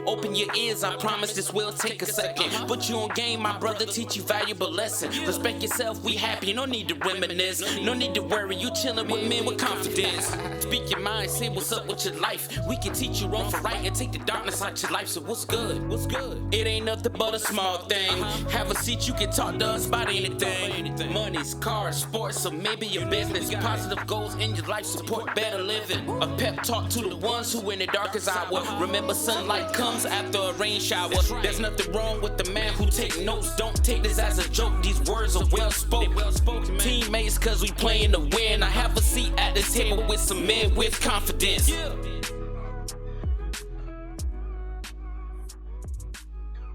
Open your ears, I promise this will take a second. Put you on game, my brother, teach you valuable lesson. Respect yourself, we happy, no need to reminisce. No need to worry, you chillin' with men with confidence. Speak your mind, say what's up with your life. We can teach you wrong for right and take the darkness out your life. So what's good? What's good? It ain't nothing but a small thing. Have a seat, you can talk to us about anything. Money's, cars, sports, or maybe your business. Positive goals in your life support better living. A pep talk to the ones who in the darkest hour. Remember, sunlight comes after a rain shower. There's nothing wrong with the man who take notes. Don't take this as a joke. These words are well spoken. Teammates, cause we playing to win. I have a seat at this table with some men with confidence.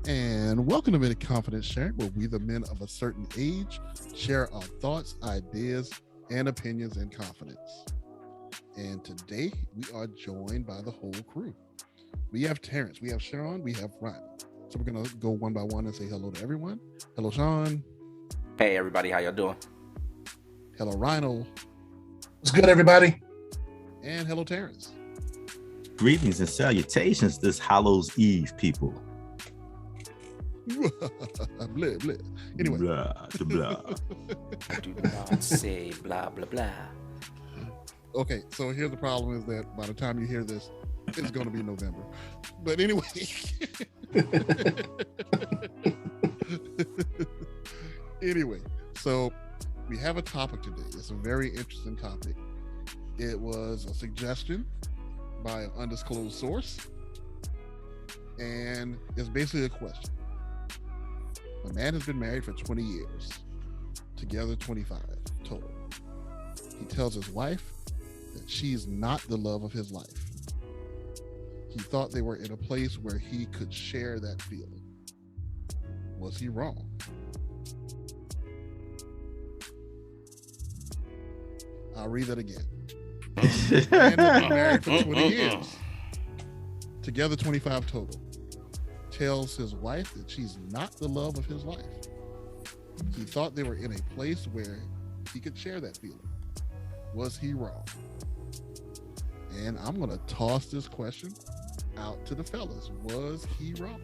And welcome to Men Confidence Sharing, where we, the men of a certain age, share our thoughts, ideas, and opinions in confidence. And today we are joined by the whole crew. We have Terrence, we have Sharon, we have Ryan. So we're gonna go one by one and say hello to everyone. Hello, Sean. Hey everybody, how y'all doing? Hello, Rhino. What's good, everybody? And hello, Terrence. Greetings and salutations this Hallows Eve, people. Blah, blah. Anyway. Blah, blah. Do not say blah, blah, blah. Okay, so here's the problem is that by the time you hear this, it's going to be November. But anyway. Anyway, so we have a topic today. It's a very interesting topic. It was a suggestion by an undisclosed source. And it's basically a question. A man has been married for 20 years, together 25 total. He tells his wife that she's not the love of his life. He thought they were in a place where he could share that feeling. Was he wrong? I'll read that again. A man has been married for 20 years, together 25 total. Tells his wife that she's not the love of his life. He thought they were in a place where he could share that feeling. Was he wrong? And I'm going to toss this question out to the fellas. Was he wrong?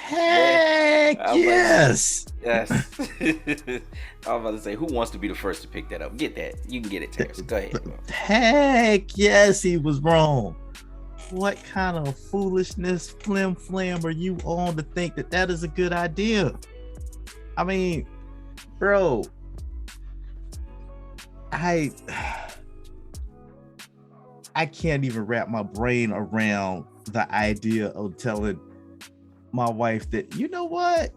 Heck yes. Yes. I was about to say, who wants to be the first to pick that up? Get that. You can get it, Terrence. Go ahead. Heck yes, he was wrong. What kind of foolishness, flim flam are you on to think that that is a good idea? I mean, bro, I can't even wrap my brain around the idea of telling my wife that, you know what?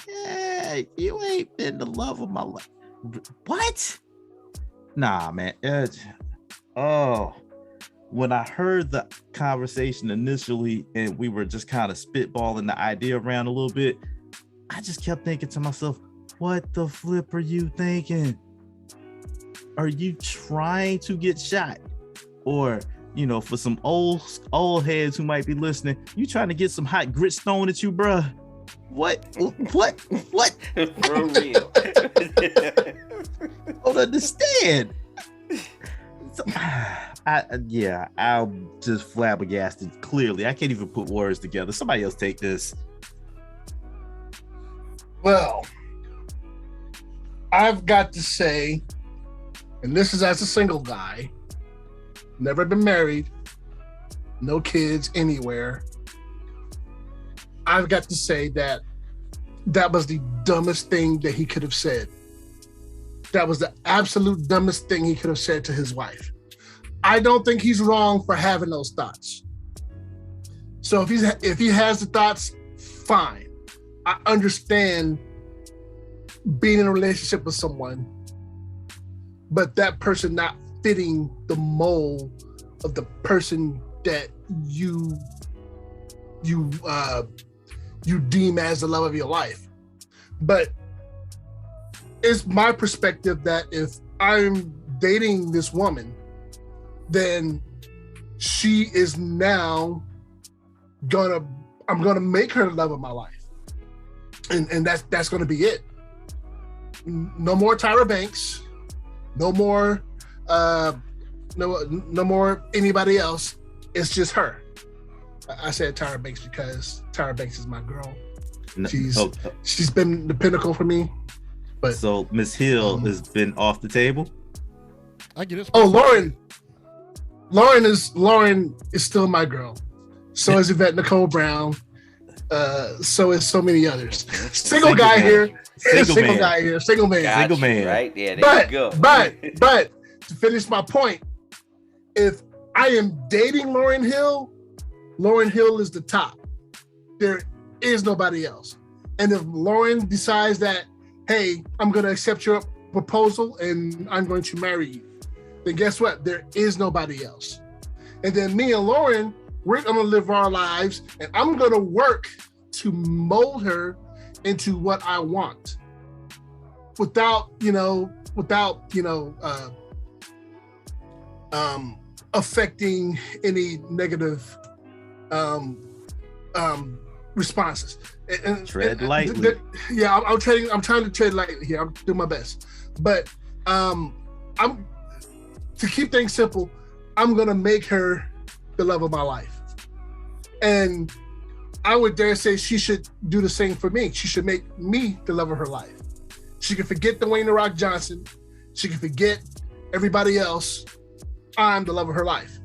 Yeah, you ain't been the love of my life. What? Nah, man. When I heard the conversation initially and we were just kind of spitballing the idea around a little bit, I just kept thinking to myself, what the flip are you thinking? Are you trying to get shot? Or, you know, for some old heads who might be listening, you trying to get some hot grits thrown at you, bruh? What? For real. I don't understand. So, I'm just flabbergasted. Clearly, I can't even put words together. Somebody else take this. Well, I've got to say, and this is as a single guy, never been married, no kids anywhere. I've got to say that was the dumbest thing that he could have said. That was the absolute dumbest thing he could have said to his wife. I don't think he's wrong for having those thoughts. So if he has the thoughts, fine. I understand being in a relationship with someone, but that person not fitting the mold of the person that you deem as the love of your life. But it's my perspective that if I'm dating this woman, then she is now I'm gonna make her the love of my life. And that's gonna be it. No more Tyra Banks, no more no more anybody else. It's just her. I said Tyra Banks because Tyra Banks is my girl. She's been the pinnacle for me. But so Miss Hill has been off the table. I get it. Oh, Lauren is still my girl. So is Yvette Nicole Brown. So is so many others. Single guy here. Single guy here. Single man. Got Single you, man. Right? Yeah, there you go. But to finish my point, if I am dating Lauryn Hill is the top. There is nobody else. And if Lauren decides that, hey, I'm going to accept your proposal and I'm going to marry you, then guess what? There is nobody else. And then me and Lauren, we're going to live our lives and I'm going to work to mold her into what I want without affecting any negative responses. And tread lightly. I'm trying to tread lightly here. I'm doing my best. But I'm to keep things simple, I'm gonna make her the love of my life. And I would dare say she should do the same for me. She should make me the love of her life. She can forget Dwayne "The Rock" Johnson. She can forget everybody else. I'm the love of her life.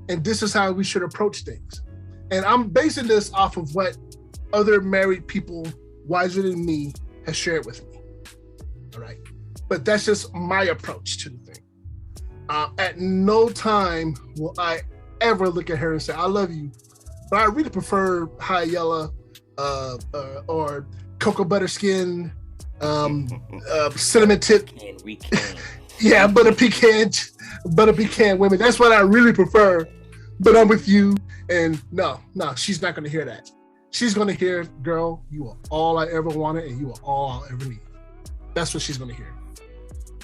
And this is how we should approach things. And I'm basing this off of what other married people wiser than me has shared with me. All right. But that's just my approach to the thing. At no time will I ever look at her and say, I love you. But I really prefer high yellow or cocoa butter skin, cinnamon tip. Yeah, butter pecan women. That's what I really prefer. But I'm with you. And no, she's not going to hear that. She's going to hear, girl, you are all I ever wanted and you are all I'll ever need. That's what she's going to hear.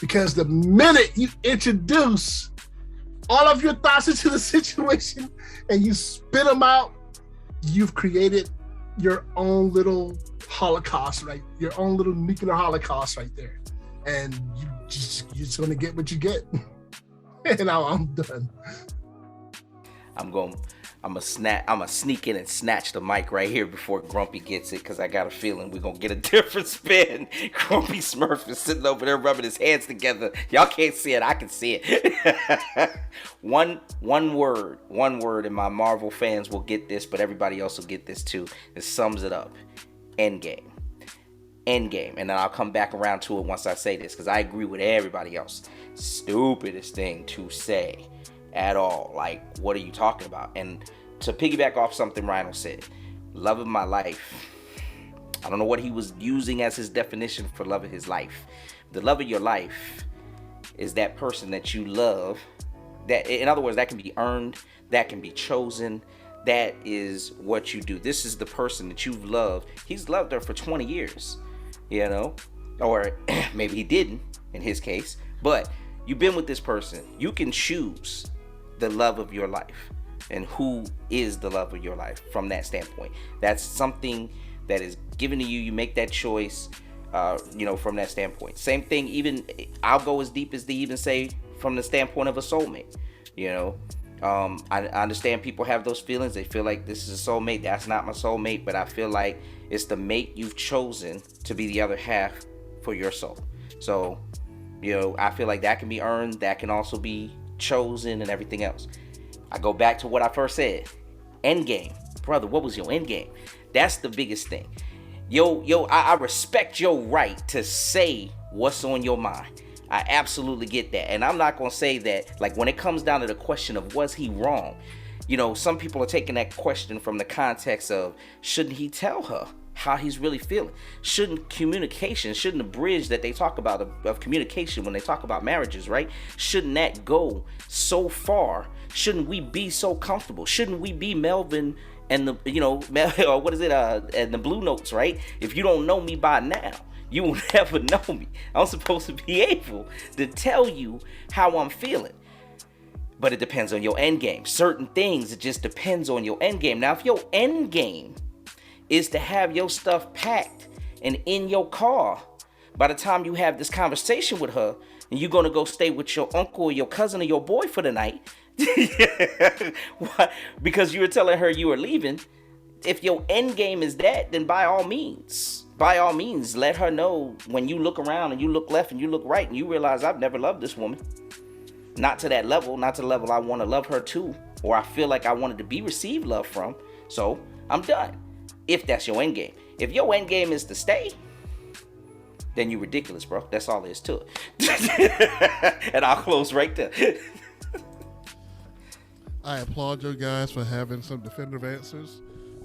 Because the minute you introduce all of your thoughts into the situation and you spit them out, you've created your own little holocaust, right? Your own little nuclear holocaust right there. And you're just going to get what you get. And now I'm done. I'm gonna sneak in and snatch the mic right here before Grumpy gets it, because I got a feeling we're gonna get a different spin. Grumpy Smurf is sitting over there rubbing his hands together. Y'all can't see it, I can see it. one word, and my Marvel fans will get this, but everybody else will get this too. It sums it up. Endgame. And then I'll come back around to it once I say this, because I agree with everybody else. Stupidest thing to say at all. Like, what are you talking about? And to piggyback off something Rhino said, love of my life. I don't know what he was using as his definition for love of his life. The love of your life is that person that you love. That, in other words, that can be earned, that can be chosen. That is what you do. This is the person that you've loved. He's loved her for 20 years, you know, or maybe he didn't in his case, but you've been with this person. You can choose the love of your life and who is the love of your life from that standpoint. That's something that is given to you. You make that choice, from that standpoint. Same thing, even I'll go as deep as to even say from the standpoint of a soulmate. I understand people have those feelings. They feel like this is a soulmate. That's not my soulmate, but I feel like it's the mate you've chosen to be the other half for your soul. So, I feel like that can be earned. That can also be chosen and everything else. I go back to what I first said. End game. Brother, what was your end game? That's the biggest thing. I respect your right to say what's on your mind. I absolutely get that. And I'm not going to say that, like, when it comes down to the question of was he wrong, some people are taking that question from the context of, shouldn't he tell her how he's really feeling? Shouldn't the bridge that they talk about of communication when they talk about marriages, right? Shouldn't that go so far? Shouldn't we be so comfortable? Shouldn't we be Melvin and the, or what is it, and the Blue Notes, right? If you don't know me by now, you will never know me. I'm supposed to be able to tell you how I'm feeling. But it depends on your end game. Certain things, it just depends on your end game. Now, if your end game is to have your stuff packed and in your car by the time you have this conversation with her, and you're gonna go stay with your uncle or your cousin or your boy for the night, why? Because you were telling her you were leaving. If your end game is that, then by all means, let her know when you look around and you look left and you look right and you realize I've never loved this woman. Not to that level, not to the level I want to love her to, or I feel like I wanted to be received love from. So I'm done. If that's your end game. If your end game is to stay, then you're ridiculous, bro. That's all there is to it. And I'll close right there. I applaud you guys for having some definitive answers,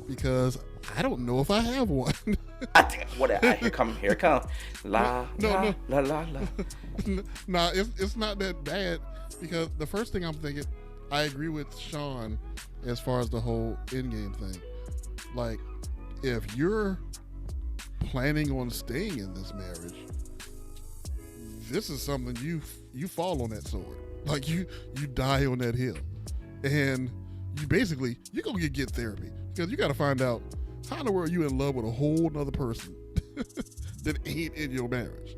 because I don't know if I have one. Here it come. La, No. la, la, la. Nah, it's not that bad, because the first thing I'm thinking, I agree with Sean as far as the whole endgame thing. Like, if you're planning on staying in this marriage, this is something you fall on that sword. Like, you die on that hill, and you're gonna get therapy, because you got to find out how in the world you in love with a whole nother person that ain't in your marriage.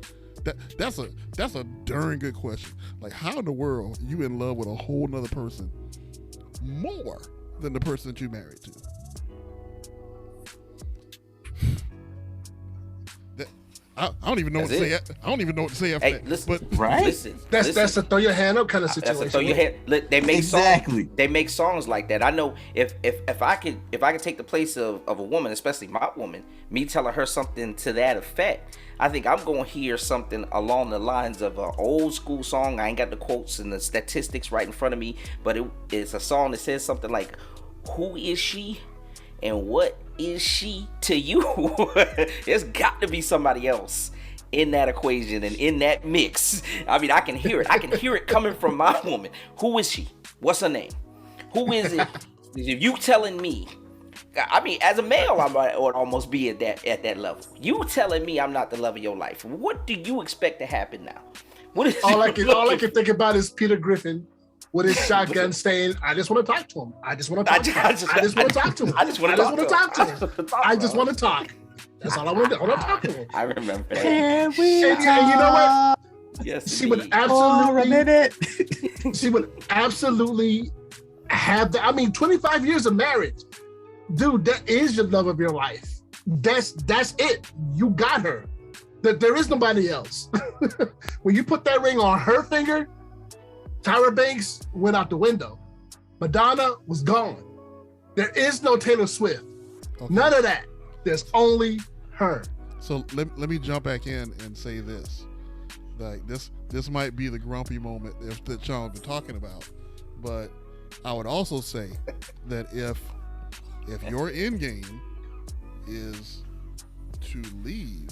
That's a darn good question. Like, how in the world you in love with a whole nother person more than the person that you married to? I don't even know what to say. I don't even know what to say after that. Listen, but right? Listen, That's a throw your hand up kind of situation. That's a throw your hand. Look, they make Exactly. songs. They make songs like that. I know if I could take the place of a woman, especially my woman, me telling her something to that effect, I think I'm gonna hear something along the lines of an old school song. I ain't got the quotes and the statistics right in front of me, but it's a song that says something like, "Who is she, and what is she to you?" There's got to be somebody else in that equation and in that mix. I mean, I can hear it. I can hear it coming from my woman. Who is she? What's her name? Who is it? If you telling me, I mean, as a male, I might almost be at that level. You telling me I'm not the love of your life. What do you expect to happen now? What is all I can think about is Peter Griffin with his shotgun saying, "I just want to talk to him. I just want to talk to him. I just want to talk to him. I just want to talk to him. I just want to talk. That's all I want to do. I want to talk to him." I remember that. Can we And you know what? Yes, She would indeed. absolutely have that. I mean, 25 years of marriage, dude. That is your love of your life. That's it. You got her. That there is nobody else. When you put that ring on her finger, Tyra Banks went out the window. Madonna was gone. There is no Taylor Swift. Okay. None of that. There's only her. So let me jump back in and say this. Like, this might be the grumpy moment that Sean's been talking about, but I would also say that if your end game is to leave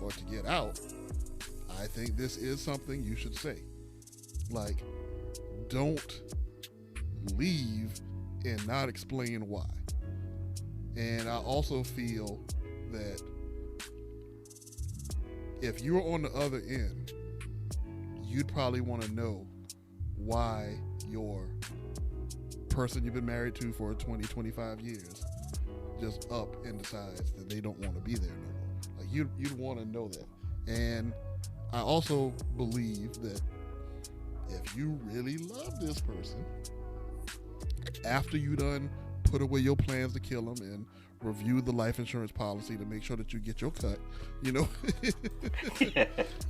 or to get out, I think this is something you should say. Like, don't leave and not explain why. And I also feel that if you're on the other end, you'd probably want to know why your person you've been married to for 20, 25 years just up and decides that they don't want to be there no more. Like, you'd want to know that. And I also believe that if you really love this person, after you done put away your plans to kill them and review the life insurance policy to make sure that you get your cut,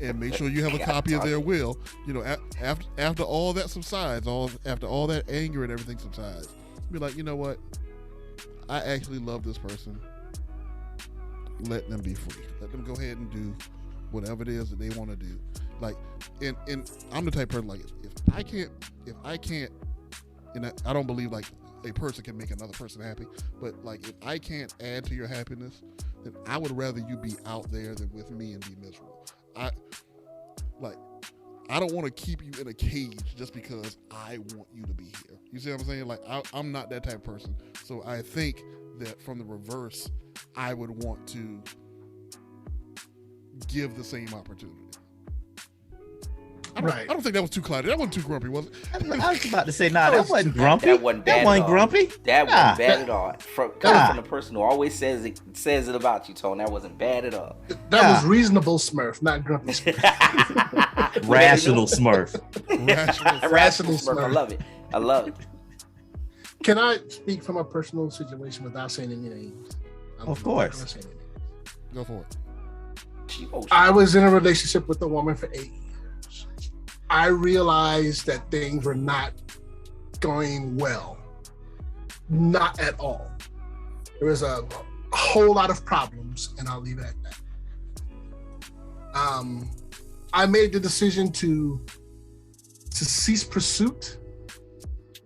and make sure you have a copy of their will, after all that subsides, after all that anger and everything subsides, be like, you know what? I actually love this person. Let them be free. Let them go ahead and do whatever it is that they want to do. Like, and I'm the type of person, like, if I can't, and I don't believe like a person can make another person happy, but like, if I can't add to your happiness, then I would rather you be out there than with me and be miserable. I don't want to keep you in a cage just because I want you to be here. You see what I'm saying? Like, I'm not that type of person. So I think that from the reverse, I would want to give the same opportunity. I don't think that was too cloudy. That wasn't too grumpy, was it? I was about to say, that wasn't grumpy. That wasn't bad. That wasn't grumpy. That wasn't bad at all. Coming from the person who always says it about you, Tone. That wasn't bad at all. That was reasonable Smurf, not grumpy Smurf. Rational Smurf. Rational Smurf. I love it. I love it. Can I speak from a personal situation without saying any names? Of course. Go for it. I was in a relationship with a woman for 8 years. I realized that things were not going well. Not at all. There was a whole lot of problems, and I'll leave it at that. I made the decision to cease pursuit.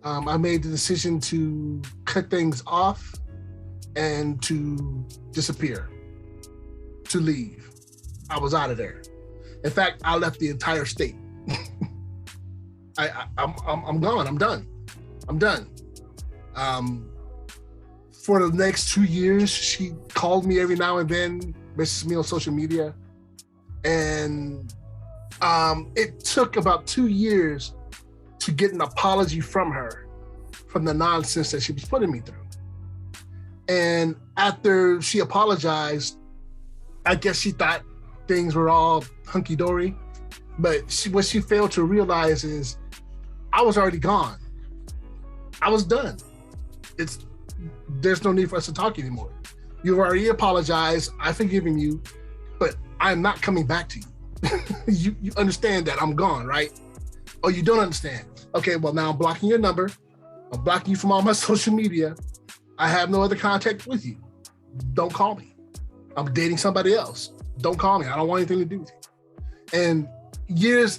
I made the decision to cut things off and to disappear, to leave. I was out of there. In fact, I left the entire state. I'm gone. I'm done. For the next 2 years, she called me every now and then, messages me on social media. And it took about 2 years to get an apology from her, from the nonsense that she was putting me through. And after she apologized, I guess she thought things were all hunky-dory. But what she failed to realize is I was already gone. I was done. There's no need for us to talk anymore. You've already apologized. I've forgiven you, but I'm not coming back to you. You understand that I'm gone, right? Oh, you don't understand. Okay, well, now I'm blocking your number. I'm blocking you from all my social media. I have no other contact with you. Don't call me. I'm dating somebody else. Don't call me. I don't want anything to do with you. And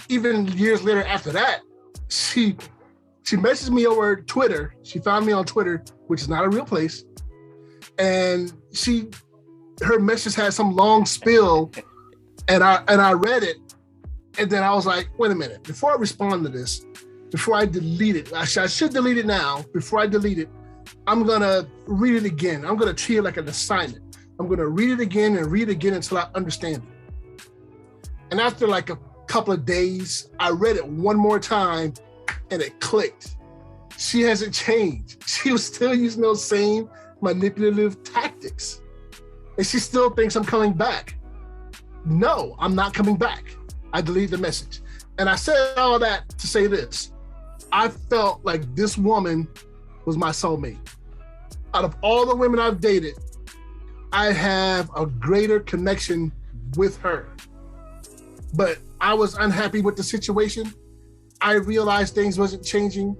even years later after that, she messaged me over Twitter. She found me on Twitter, which is not a real place. And her message had some long spiel, and I read it. And then I was like, wait a minute, before I respond to this, before I delete it, I should delete it now. Before I delete it, I'm gonna read it again. I'm gonna treat it like an assignment. I'm gonna read it again and read it again until I understand it. And after like a couple of days, I read it one more time and it clicked. She hasn't changed. She was still using those same manipulative tactics. And she still thinks I'm coming back. No, I'm not coming back. I deleted the message. And I said all that to say this. I felt like this woman was my soulmate. Out of all the women I've dated, I have a greater connection with her. But I was unhappy with the situation. I realized things wasn't changing.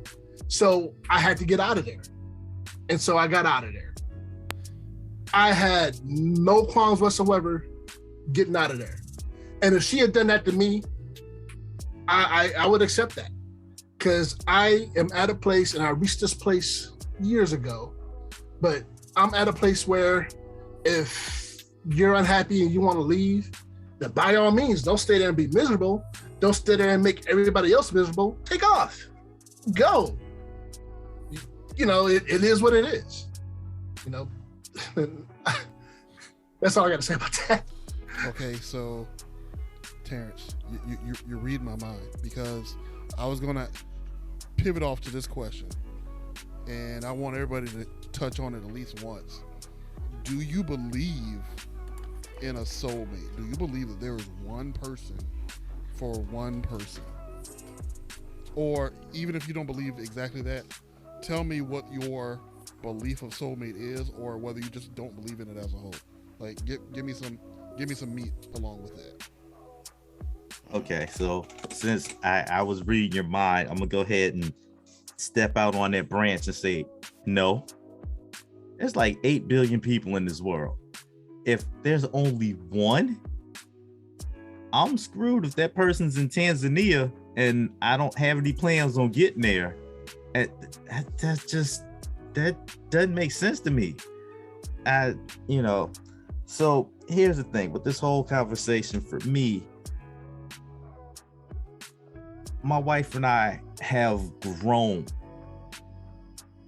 So I had to get out of there. And so I got out of there. I had no qualms whatsoever getting out of there. And if she had done that to me, I would accept that. Because I am at a place, and I reached this place years ago, but I'm at a place where if you're unhappy and you want to leave, then by all means, don't stay there and be miserable. Don't stay there and make everybody else miserable. Take off. Go. You know, it is what it is. You know, that's all I got to say about that. Okay, so Terrence, you're reading my mind, because I was gonna pivot off to this question, and I want everybody to touch on it at least once. Do you believe in a soulmate? Do you believe that there is one person for one person? Or even if you don't believe exactly that, tell me what your belief of soulmate is, or whether you just don't believe in it as a whole. Like, give me some meat along with that. Okay, so since I was reading your mind, I'm gonna go ahead and step out on that branch and say, no. There's like 8 billion people in this world. If there's only one, I'm screwed if that person's in Tanzania and I don't have any plans on getting there. That doesn't make sense to me. So here's the thing with this whole conversation. For me, my wife and I have grown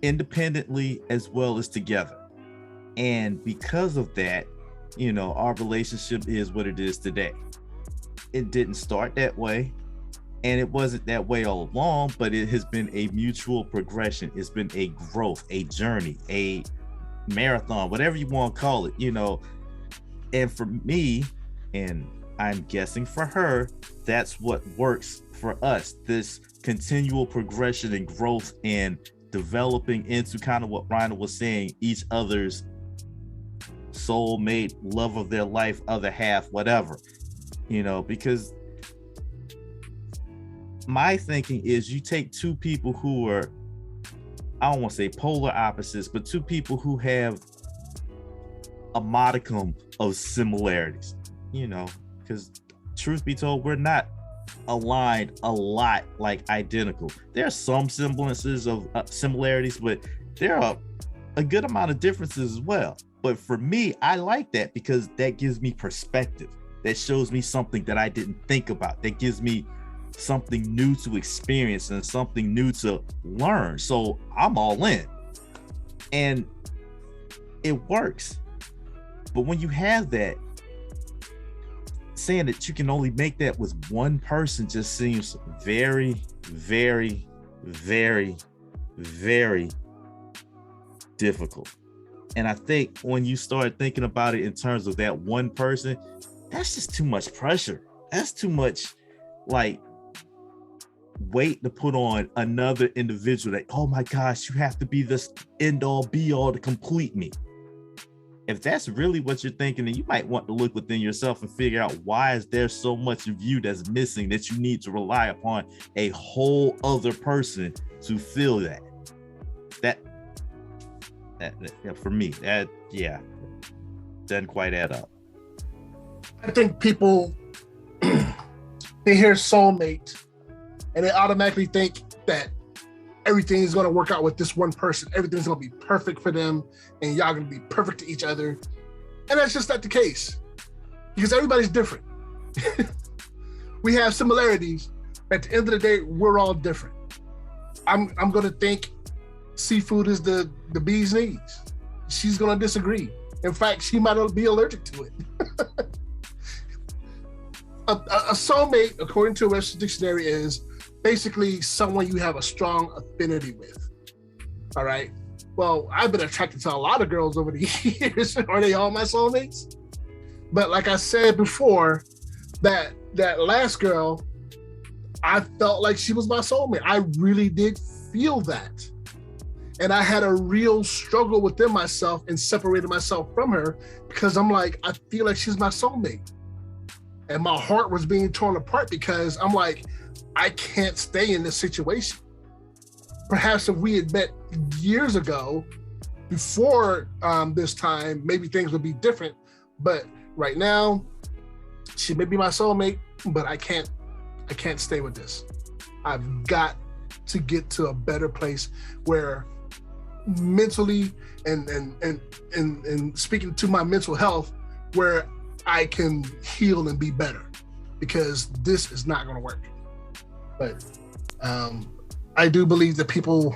independently as well as together. And because of that, our relationship is what it is today. It didn't start that way, and it wasn't that way all along, but it has been a mutual progression. It's been a growth, a journey, a marathon, whatever you want to call it, And for me, and I'm guessing for her, that's what works for us. This continual progression and growth and developing into kind of what Rhino was saying, each other's soulmate, love of their life, other half, whatever, because my thinking is you take two people who are, I don't want to say polar opposites, but two people who have a modicum of similarities, because truth be told, we're not aligned a lot, like identical. There are some semblances of similarities, but there are a good amount of differences as well. But for me, I like that because that gives me perspective. That shows me something that I didn't think about. That gives me something new to experience and something new to learn. So I'm all in. And it works. But when you have that, saying that you can only make that with one person just seems very, very, very, very difficult. And I think when you start thinking about it in terms of that one person, that's just too much pressure. That's too much weight to put on another individual that, oh my gosh, you have to be this end all be all to complete me. If that's really what you're thinking, then you might want to look within yourself and figure out why is there so much of you that's missing that you need to rely upon a whole other person to fill that. That for me, doesn't quite add up. I think people they hear soulmate and they automatically think that everything is going to work out with this one person. Everything's going to be perfect for them and y'all going to be perfect to each other. And that's just not the case because everybody's different. We have similarities. At the end of the day, we're all different. I'm going to think seafood is the bee's knees. She's going to disagree. In fact, she might be allergic to it. A soulmate, according to a Webster's Dictionary, is basically someone you have a strong affinity with. All right. Well, I've been attracted to a lot of girls over the years. Are they all my soulmates? But like I said before, that last girl, I felt like she was my soulmate. I really did feel that. And I had a real struggle within myself and separated myself from her because I'm like, I feel like she's my soulmate. And my heart was being torn apart because I'm like, I can't stay in this situation. Perhaps if we had met years ago, before this time, maybe things would be different. But right now, she may be my soulmate, but I can't stay with this. I've got to get to a better place where mentally and speaking to my mental health, where I can heal and be better, because this is not going to work. But I do believe that people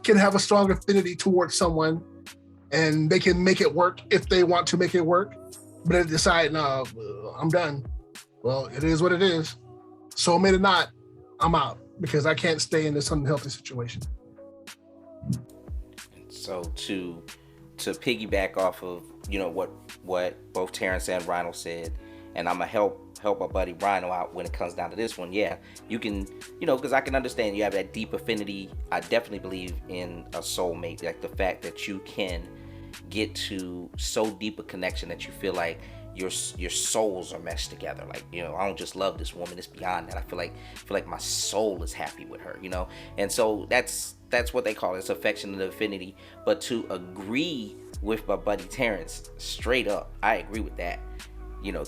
can have a strong affinity towards someone and they can make it work if they want to make it work, but they decide, no, I'm done. Well, it is what it is. Soulmate or not, I'm out because I can't stay in this unhealthy situation. So to piggyback off of what both Terrence and Rhino said, and I'm gonna help my buddy Rhino out when it comes down to this one. Yeah, you can, because I can understand you have that deep affinity. I definitely believe in a soulmate, like the fact that you can get to so deep a connection that you feel like your souls are meshed together. Like, I don't just love this woman, it's beyond that. I feel like my soul is happy with her, and so that's what they call it. It's affection and affinity. But to agree with my buddy Terrence, straight up, I agree with that.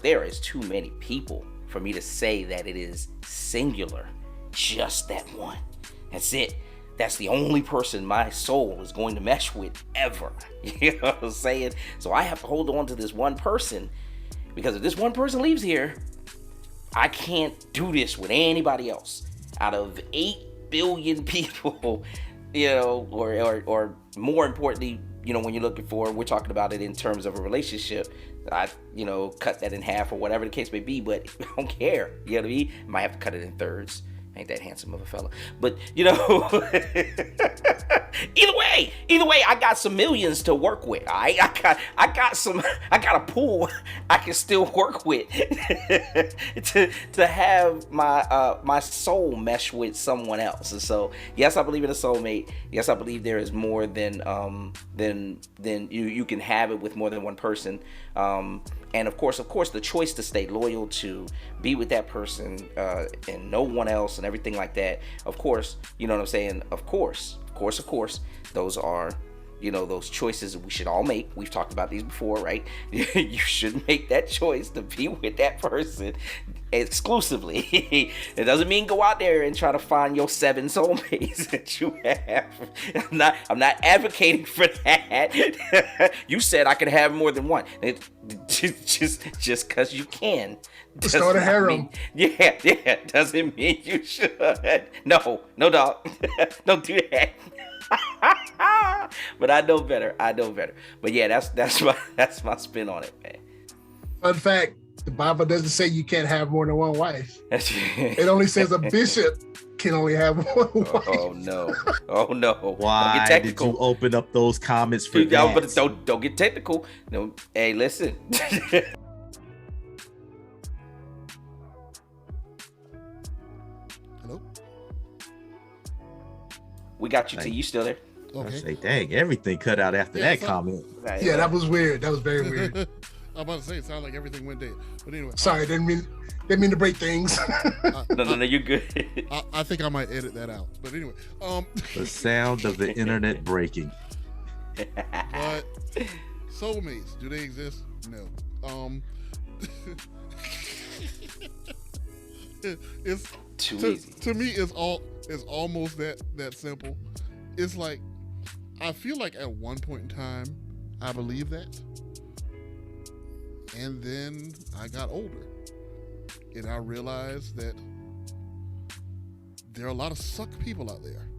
There is too many people for me to say that it is singular, just that one. That's it. That's the only person my soul is going to mesh with ever. You know what I'm saying? So I have to hold on to this one person, because if this one person leaves here, I can't do this with anybody else. Out of 8 billion people, or more importantly, when you're looking for, we're talking about it in terms of a relationship, I, cut that in half or whatever the case may be, but I don't care. You know what I mean? Might have to cut it in thirds. Ain't that handsome of a fella. But, you know, either way, I got some millions to work with. I got a pool I can still work with to have my soul mesh with someone else. And so, yes, I believe in a soulmate. Yes, I believe there is more than you can have it with more than one person. And of course, the choice to stay loyal, to be with that person, and no one else, and everything like that. Of course, you know what I'm saying? Of course, those are, you know, those choices we should all make. We've talked about these before, right? You should make that choice to be with that person exclusively. It doesn't mean go out there and try to find your 7 soulmates that you have. I'm not advocating for that. You said I could have more than one. Just because you can. Start a harem. Yeah, doesn't mean you should. No, dog. Don't do that. But I know better. But yeah, that's my spin on it, man. Fun fact: the Bible doesn't say you can't have more than one wife. It only says a bishop can only have one wife. Oh no! Why did you open up those comments for that? But don't get technical. No, hey, listen. Hello? We got you. T. You still there? I say, dang, everything cut out after that comment. Right, Yeah, that was weird. That was very weird. I'm about to say, it sounded like everything went dead. But anyway. Sorry, didn't mean to break things. No, you're good. I think I might edit that out. But anyway. The sound of the internet breaking. But soulmates, do they exist? No. It's too easy. To me, it's almost that simple. It's like, I feel like at one point in time, I believed that. And then I got older. And I realized that there are a lot of suck people out there.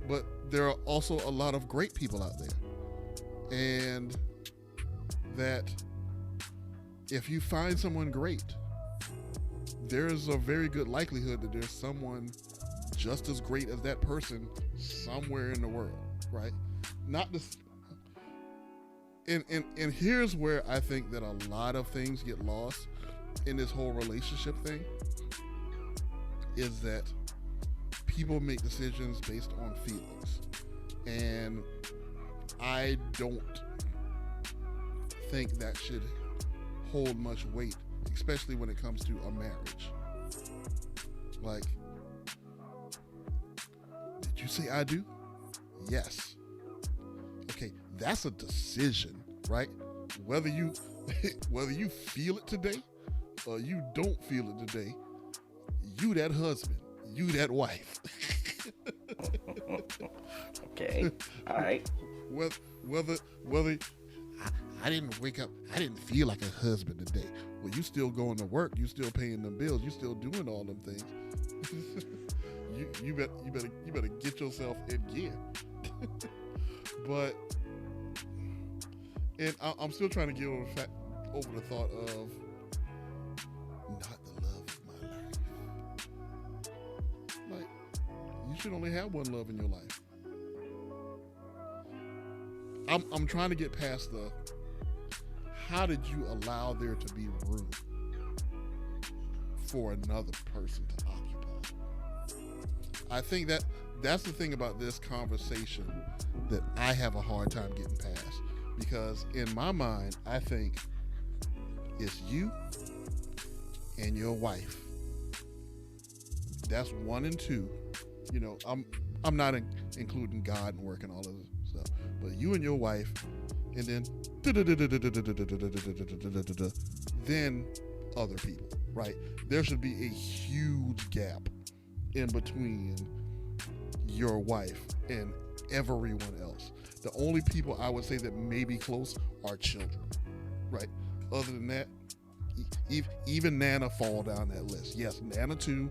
But there are also a lot of great people out there. And that if you find someone great, there's a very good likelihood that there's someone just as great as that person somewhere in the world, right? Not this. And here's where I think that a lot of things get lost in this whole relationship thing, is that people make decisions based on feelings. And I don't think that should hold much weight, especially when it comes to a marriage. Like, did you say I do? Yes. Okay, that's a decision, right? Whether you feel it today or you don't feel it today, you that husband, you that wife. Okay, all right. Whether I didn't wake up, I didn't feel like a husband today. Well, you still going to work, you still paying them bills, you still doing all them things. you better get yourself in gear. But, and I'm still trying to get over the thought of not the love of my life. Like, you should only have one love in your life. I'm trying to get past the, how did you allow there to be room for another person to occupy? I think that's the thing about this conversation that I have a hard time getting past, because in my mind, I think it's you and your wife. That's 1 and 2. You know, I'm not including God and work and all of this stuff, but you and your wife, and then other people, right? There should be a huge gap in between your wife and everyone else. The only people I would say that may be close are children, right? Other than that, even Nana fall down that list. Yes, Nana too,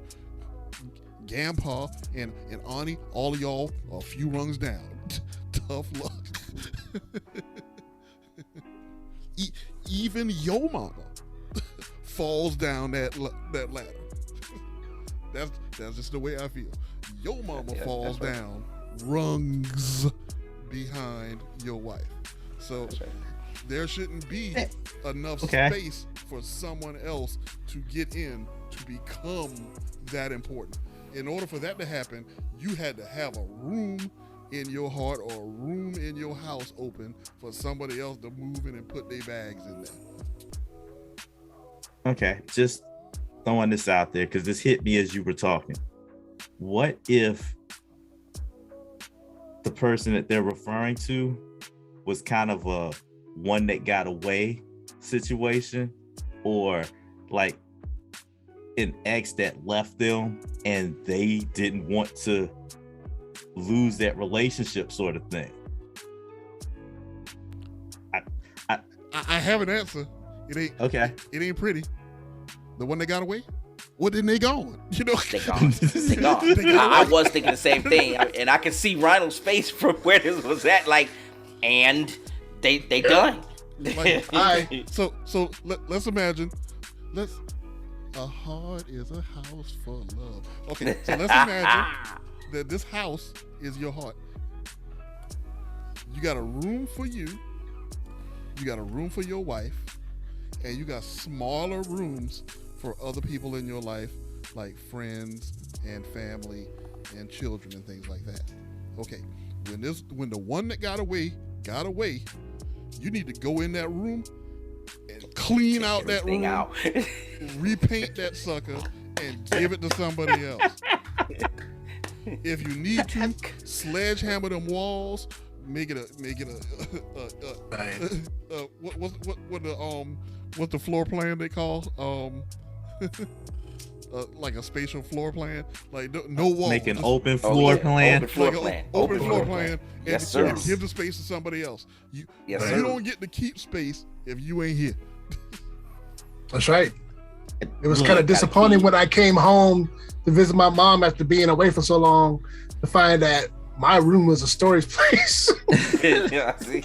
Grandpa and Auntie, all of y'all a few rungs down. Tough luck. Even your mama falls down that ladder. That's just the way I feel. Your mama Yeah, falls that's right. down rungs behind your wife. So That's right. there shouldn't be enough Okay. space for someone else to get in to become that important. In order for that to happen, you had to have a room in your heart or a room in your house open for somebody else to move in and put their bags in there. Okay, just throwing this out there because this hit me as you were talking. What if the person that they're referring to was kind of a one that got away situation, or like an ex that left them and they didn't want to lose that relationship, sort of thing? I have an answer. Okay. It ain't pretty. The one that got away? Well, then they gone. You know, They gone. They gone. They gone. I was thinking the same thing, and I can see Rhino's face from where this was at. Like, and they done. Like, I- so let's imagine. A heart is a house for love. Okay, so let's imagine that this house is your heart. You got a room for you. You got a room for your wife, and you got smaller rooms for other people in your life, like friends and family and children and things like that. Okay, when the one that got away, you need to go in that room and clean out that Everything room, out. repaint that sucker, and give it to somebody else. If you need to, sledgehammer them walls, make it a what's the floor plan they call like a spatial floor plan, like no wall, Make an just open floor plan. Open floor like plan. open floor plan, and Yes, sir. give the space to somebody else. You Yes, you sir. don't get to keep space if you ain't here. That's right. It was Look, kind of disappointing when I came home to visit my mom after being away for so long to find that my room was a storage place. Yeah, see?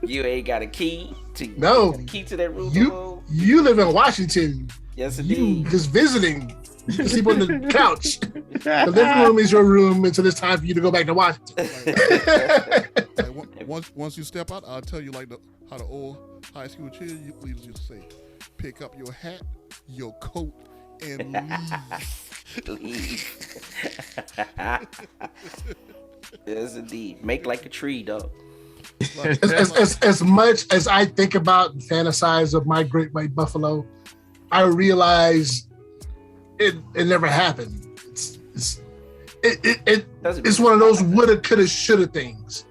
You ain't got a key to No. got a key to that room. You live in Washington. Yes, You indeed. just visiting. You can sleep on the couch. The living room is your room until it's time for you to go back to Washington. Like, once you step out, I'll tell you like how the old high school cheerleaders used to say: pick up your hat, your coat, and leave. Yes, indeed. Make like a tree, dog. Like, As much as I think about and fantasize of my great white buffalo, I realize it never happened. It's one of those woulda, coulda, shoulda things.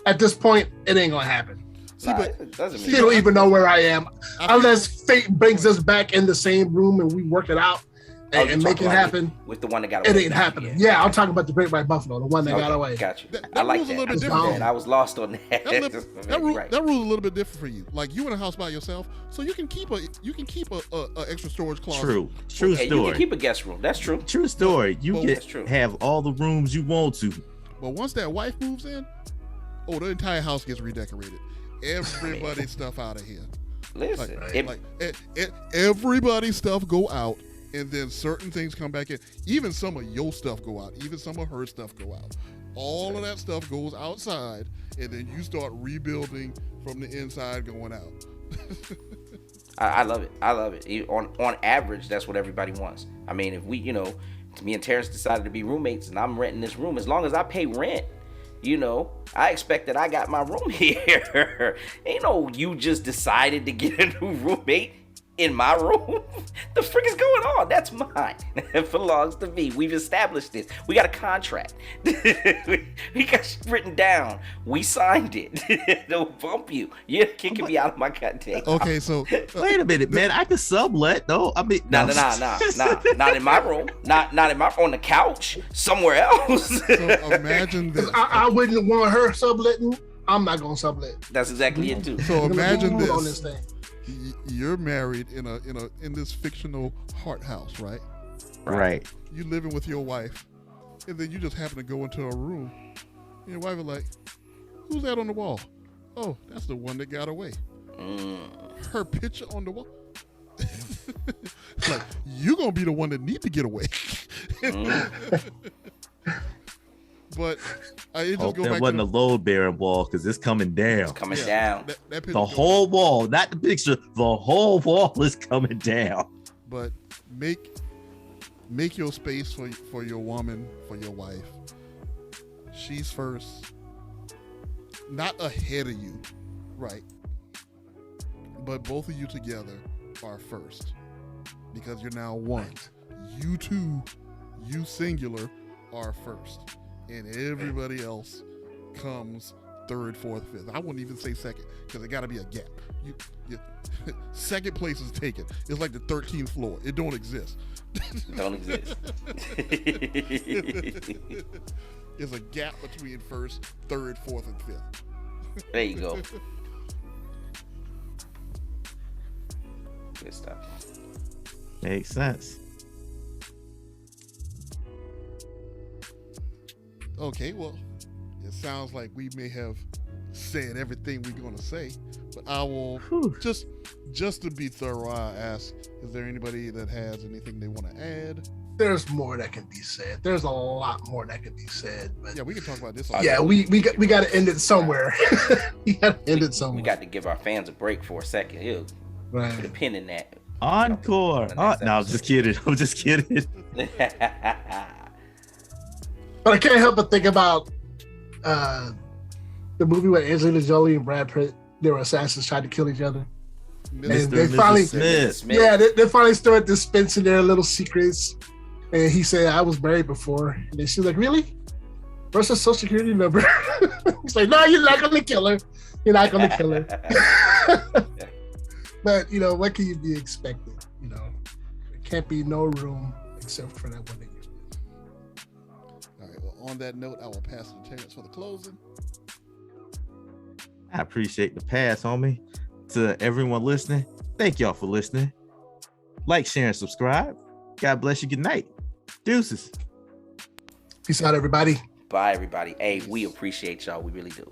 At this point, it ain't gonna happen. see, but It doesn't see, mean You don't even know where I am I unless fate brings us back in the same room and we work it out Oh, and you make it talking about happen. with the one that got It away. ain't happening. Yeah, I'm talking about the great white buffalo, the one that got away. Got you. That I like rule's a that. little bit I, different. man, I was lost on that. that Right. rule's a little bit different for you. Like you in a house by yourself, so you can keep a extra storage closet. True Hey, you can story. keep a guest room. That's true. True story. You Well, get that's true. have all the rooms you want to. But once that wife moves in, the entire house gets redecorated. Everybody's stuff out of here. Listen, Everybody's stuff go out, and then certain things come back in. Even some of your stuff go out. Even some of her stuff go out. All of that stuff goes outside, and then you start rebuilding from the inside going out. I love it. I love it. On average, that's what everybody wants. I mean, if we, me and Terrence decided to be roommates and I'm renting this room, as long as I pay rent, I expect that I got my room here. Ain't no you just decided to get a new roommate in my room. The frick is going on? That's mine. It belongs to me. We've established this. We got a contract. We got shit written down. We signed it. Don't bump you. You're kicking me out of my goddamn. Okay, so Wait a minute, man. I can sublet though. I mean, Nah. Not in my room. Not on the couch. Somewhere else. so imagine this. I wouldn't want her subletting. I'm not gonna sublet. That's exactly it too. So imagine Move on this this. thing. You're married in this fictional heart house, right? right. You living with your wife, and then you just happen to go into a room, and your wife is like, "Who's that on the wall?" "Oh, that's the one that got away." Her picture on the wall. It's like, you're going to be the one that need to get away. But it just Hope go that back wasn't to a load bearing wall because it's coming down. It's coming down. that picture The goes- whole wall, not the picture. The whole wall is coming down. But make your space for your woman, for your wife. She's first, not ahead of you, right? But both of you together are first because you're now one. You two, you singular, are first, and everybody else comes third, fourth, fifth. I wouldn't even say second because it got to be a gap. Second place is taken. It's like the 13th floor. It don't exist. Don't exist. There's a gap between first, third, fourth, and fifth. There you go. Good stuff. Makes sense. Okay, well, it sounds like we may have said everything we're going to say, but I will just to be thorough, I ask: is there anybody that has anything they want to add? There's more that can be said. There's a lot more that can be said. But Yeah, we can talk about this. yeah, we got to end it somewhere. We got to end it somewhere. We got to give our fans a break for a second. Ew. Put a Right. pin in that. Encore. The Oh, next no, I'm just kidding. I'm just kidding. But I can't help but think about the movie where Angelina Jolie and Brad Pitt, they were assassins, tried to kill each other. Mr. And Mr. they and finally- Mrs. Smith. Smith. Yeah, they finally started dispensing their little secrets. And he said, I was married before. And then she's like, really? Where's her social security number? He's like, no, you're not going to kill her. You're not going to kill her. But, what can you be expected? There can't be no room except for that one thing. All right. Well, on that note, I will pass it to Terrence for the closing. I appreciate the pass, homie. To everyone listening, thank y'all for listening. Like, share, and subscribe. God bless you. Good night. Deuces. Peace out, everybody. Bye, everybody. Hey, we appreciate y'all. We really do.